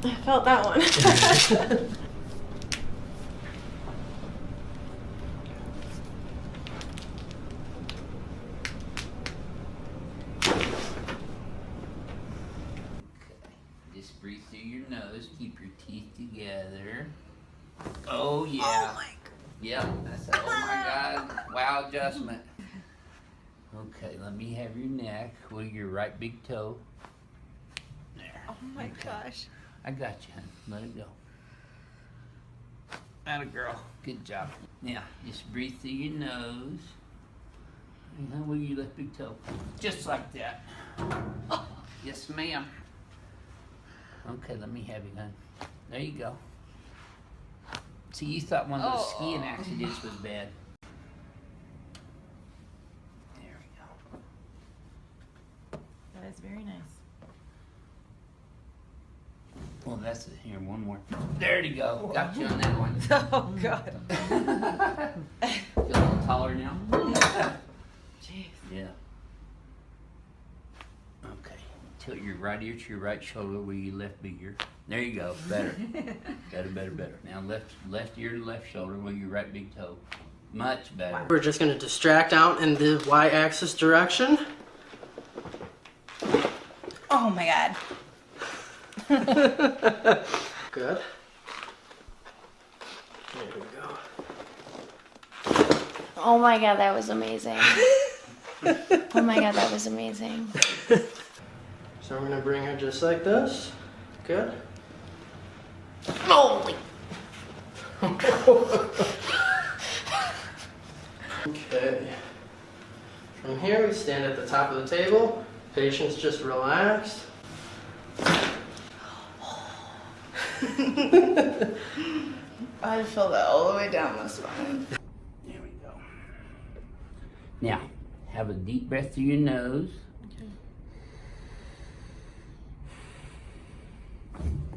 I felt that one. Just breathe through your nose. Keep your teeth together. Oh yeah. Oh my God. Yep. That's a, oh my God. Wow adjustment. Okay, let me have your neck. Wiggle your right big toe. There. Oh my gosh. I got you, honey. Let it go. Atta girl. Good job. Now, just breathe through your nose. And then wiggle your left big toe. Just like that. Oh, yes, ma'am. Okay, let me have you, honey. There you go. See, you thought one of those skiing accidents was bad. There we go. That is very nice. Well, that's it. Here, one more. There you go. Got you on that one. Oh God. Feel a little taller now? Jeez. Yeah. Okay. Tilt your right ear to your right shoulder where you left bigger. There you go. Better. better. Now left ear to left shoulder where your right big toe. Much better. We're just going to distract out in the y-axis direction. Oh my God. Good. There we go. Oh my God, that was amazing. Oh my God, that was amazing. So I'm going to bring her just like this. Good. Holy. Okay. From here, we stand at the top of the table. Patient's just relaxed. I feel that all the way down my spine. There we go. Now, have a deep breath through your nose.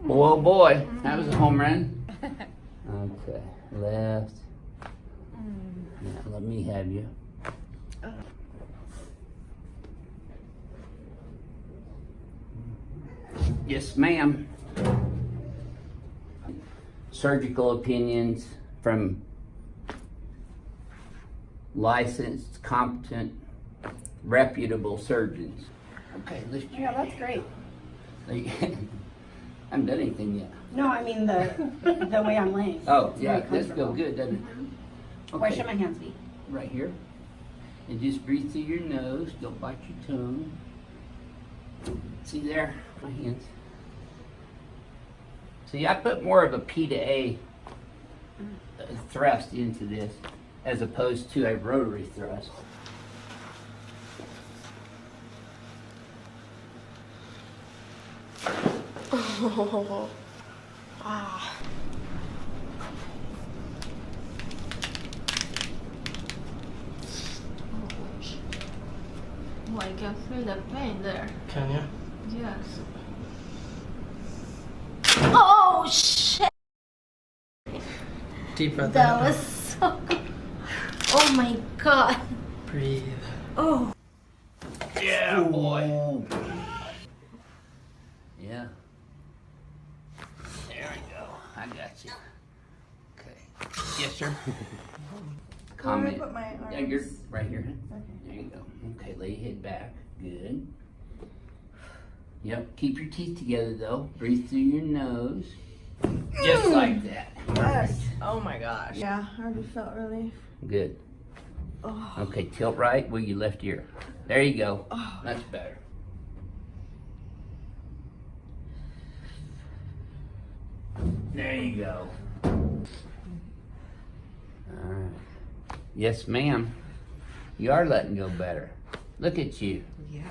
Oh boy, that was a home run. Okay, left. Now, let me have you. Yes, ma'am. Surgical opinions from licensed, competent, reputable surgeons. Okay, lift your Yeah, that's great. I haven't done anything yet. No, I mean the way I'm laying. Oh, It's yeah, very this feels comfortable. good, doesn't it? Where should my hands be? Right here. And just breathe through your nose. Don't bite your tongue. See there? My hands. See, I put more of a P to A thrust into this as opposed to a rotary thrust. Oh. Ah. Oh, I can feel the pain there. Can you? Yes. Oh shit! Deep breath That in. was so good. Oh my God. Breathe. Oh. Yeah, boy. Yeah. There we go. I got you. Okay. Yes, sir. Comment. Put my Yeah, you're arms. right here. Huh? There you go. Okay, lay your head back. Good. Yep. Keep your teeth together though. Breathe through your nose. Just like that. Yes. Oh my gosh. Yeah, I already felt relief. Good. Oh. Okay, tilt right with your left ear. There you go. Oh. That's better. There you go. All right. Yes, ma'am. You are letting go better. Look at you. Yeah.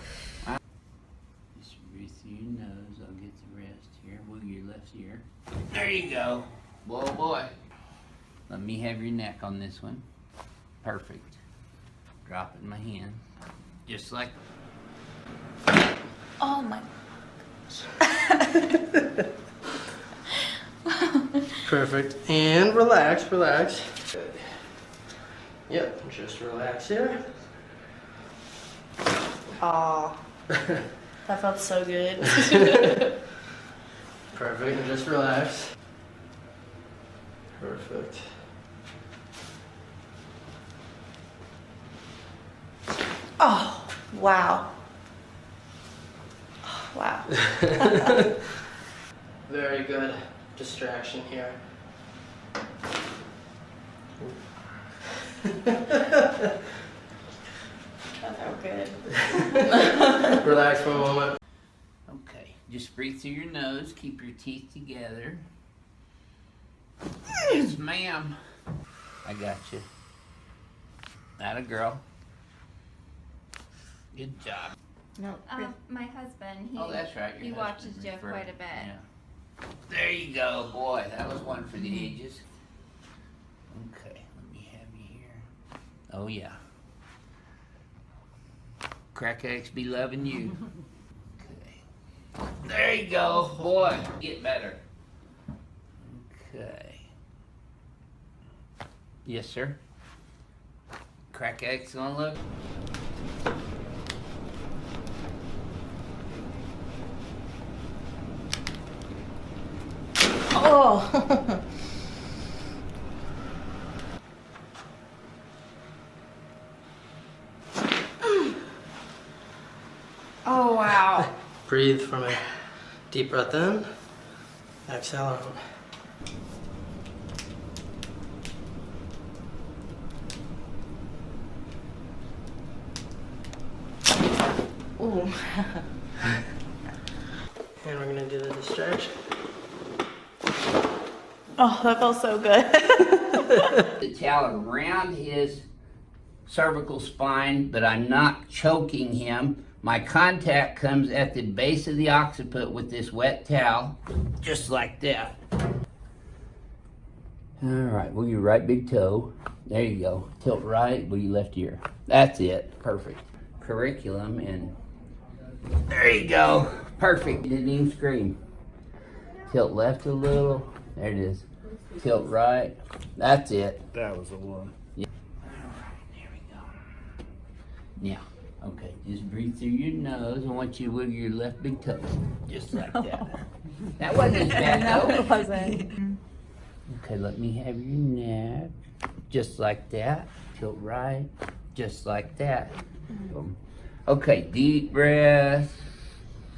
Just breathe through your nose. I'll get the rest here. Wiggle your left ear. There you go. Whoa, boy. Let me have your neck on this one. Perfect. Drop it in my hand. Just like. Oh my. Perfect. And relax, relax. Good. Yep, just relax here. Oh. That felt so good. Perfect, and just relax. Perfect. Oh, wow. Oh, wow. Very good distraction here. That felt good. Relax for a moment. Okay, just breathe through your nose. Keep your teeth together. Yes, ma'am. I got you. That a girl. Good job. No, My husband, Oh, that's right. he your watches husband Joe referred. quite a bit. Yeah. There you go, boy. That was one for the ages. Okay, let me have you here. Oh yeah. Crack addicts be loving you. Okay. There you go, boy. Get better. Okay. Yes, sir. Crack addicts gonna love you. Oh. Oh, wow. Breathe from a deep breath in. Exhale out. Ooh. And we're gonna do the distraction. Oh, that felt so good. The towel around his cervical spine, but I'm not choking him. My contact comes at the base of the occiput with this wet towel, just like that. All right, with your right big toe. There you go. Tilt right with your left ear. That's it. Perfect. Curriculum, and there you go. Perfect. You didn't even scream. Tilt left a little. There it is. Tilt right. That's it. That was the one. Yeah. All right, there we go. Now, okay, just breathe through your nose. I want you to wiggle your left big toe, just like that. That wasn't as bad, though. No, it wasn't. Okay, let me have your neck, just like that. Tilt right, just like that. Boom. Okay, deep breath.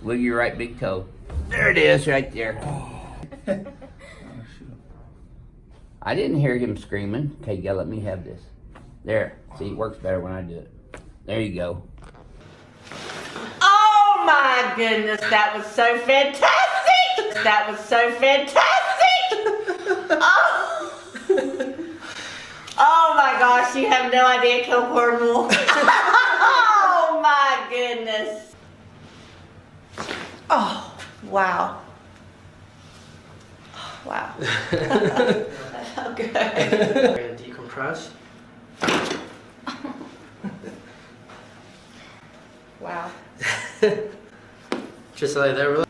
Wiggle your right big toe. There it is, right there. I didn't hear him screaming. Okay, you gotta let me have this. There. See, it works better when I do it. There you go. Oh my goodness, that was so fantastic! That was so fantastic! Oh, oh my gosh, you have no idea how horrible. Oh my goodness. Oh, wow. Oh, wow. That felt good. We're gonna decompress. Wow. Just like that, really.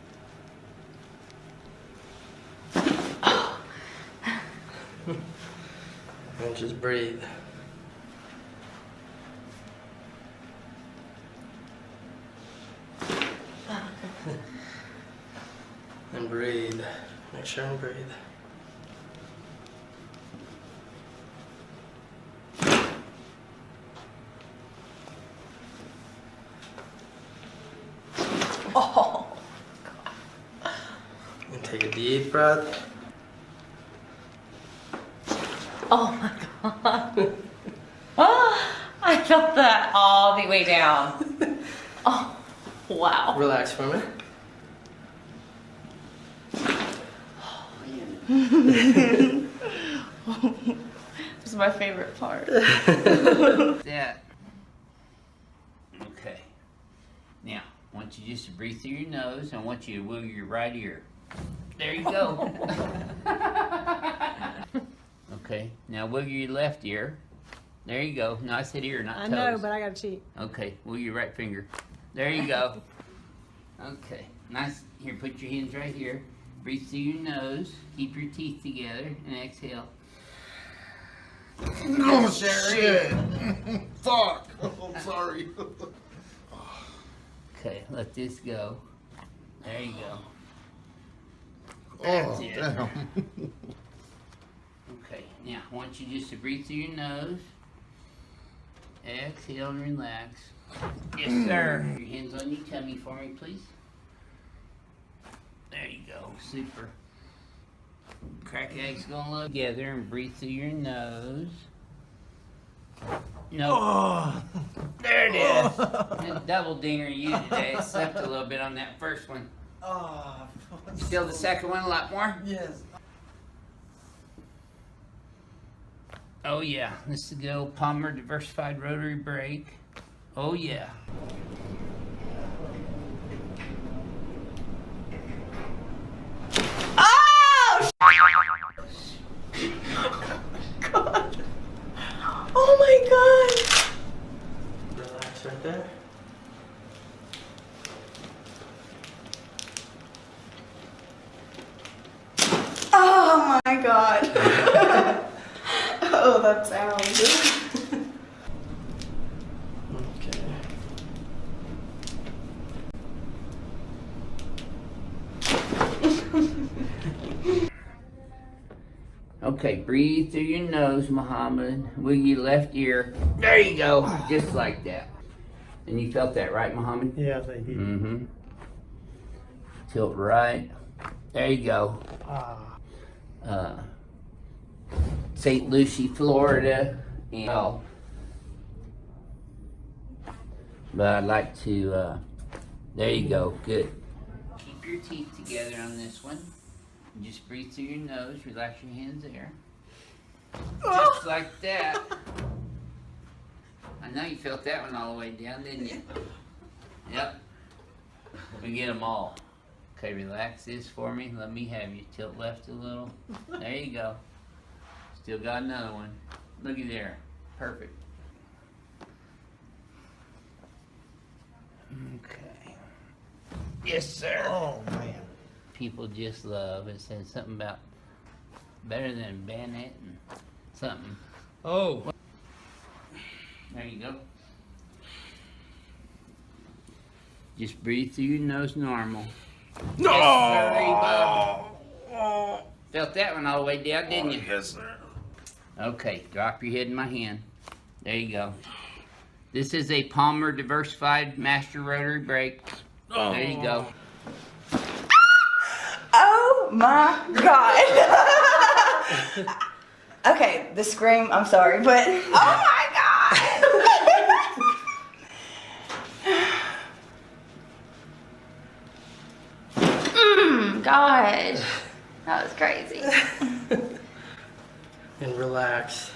And just breathe. And breathe. Make sure and breathe. Oh. And take a deep breath. Oh my god. Oh, I felt that all the way down. Oh, wow. Relax for a minute. This is my favorite part. That. Okay. Now, I want you just to breathe through your nose. I want you to wiggle your right ear. There you go. Okay. Now wiggle your left ear. There you go. No, I said ear, not toes. I know, but I gotta cheat. Okay. Wiggle your right finger. There you go. Okay. Nice. Here, put your hands right here. Breathe through your nose. Keep your teeth together and exhale. Oh shit! Fuck! I'm sorry. Okay, let this go. There you go. That's Oh, it. damn. Okay, now I want you just to breathe through your nose. Exhale and relax. Yes, sir. Your hands on your tummy for me, please. There you go. Super. Crack eggs going low together and breathe through your nose. No. There it is. Good double dinger you today. Slept a little bit on that first one. Still the second one a lot more? Yes. Oh yeah, this is the old Palmer diversified rotary brake. Oh yeah. Oh! God. Oh my God. Relax right there. Oh my God. Oh, that sound. Okay. Okay, breathe through your nose, Muhammad. Wiggle your left ear. There you go. Just like that. And you felt that, right, Muhammad? Yes, I did. Mm-hmm. Tilt right. There you go. St. Lucie, Florida. And, oh. But I'd like to, there you go. Good. Keep your teeth together on this one. Just breathe through your nose. Relax your hands there. Just like that. I know you felt that one all the way down, didn't you? Yep. We get them all. Okay, relax this for me. Let me have you. Tilt left a little. There you go. Still got another one. Looky there. Perfect. Okay. Yes, sir. Oh, man. People just love. It says something about better than bayonet and something. Oh. There you go. Just breathe through your nose normal. No! Yes, sir, bud. Felt that one all the way down, didn't you? Yes, sir. Okay, drop your head in my hand. There you go. This is a Palmer diversified master rotary brake. There you go. Oh my God. Okay, the scream, I'm sorry, but oh my God. God. That was crazy. And relax.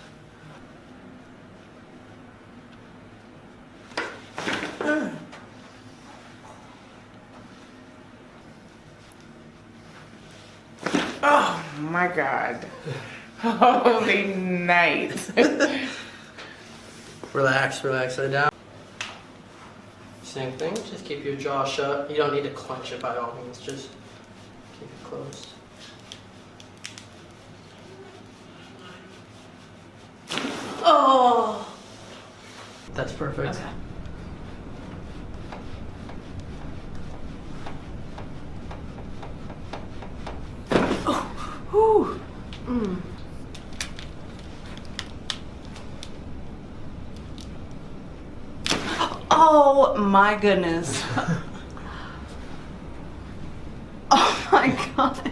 Oh, my God. Holy night. Relax, relax, lay down. Same thing, just keep your jaw shut. You don't need to clench it by all means, just keep it closed. Oh. That's perfect. Okay. Whew. Oh my goodness. Oh my God.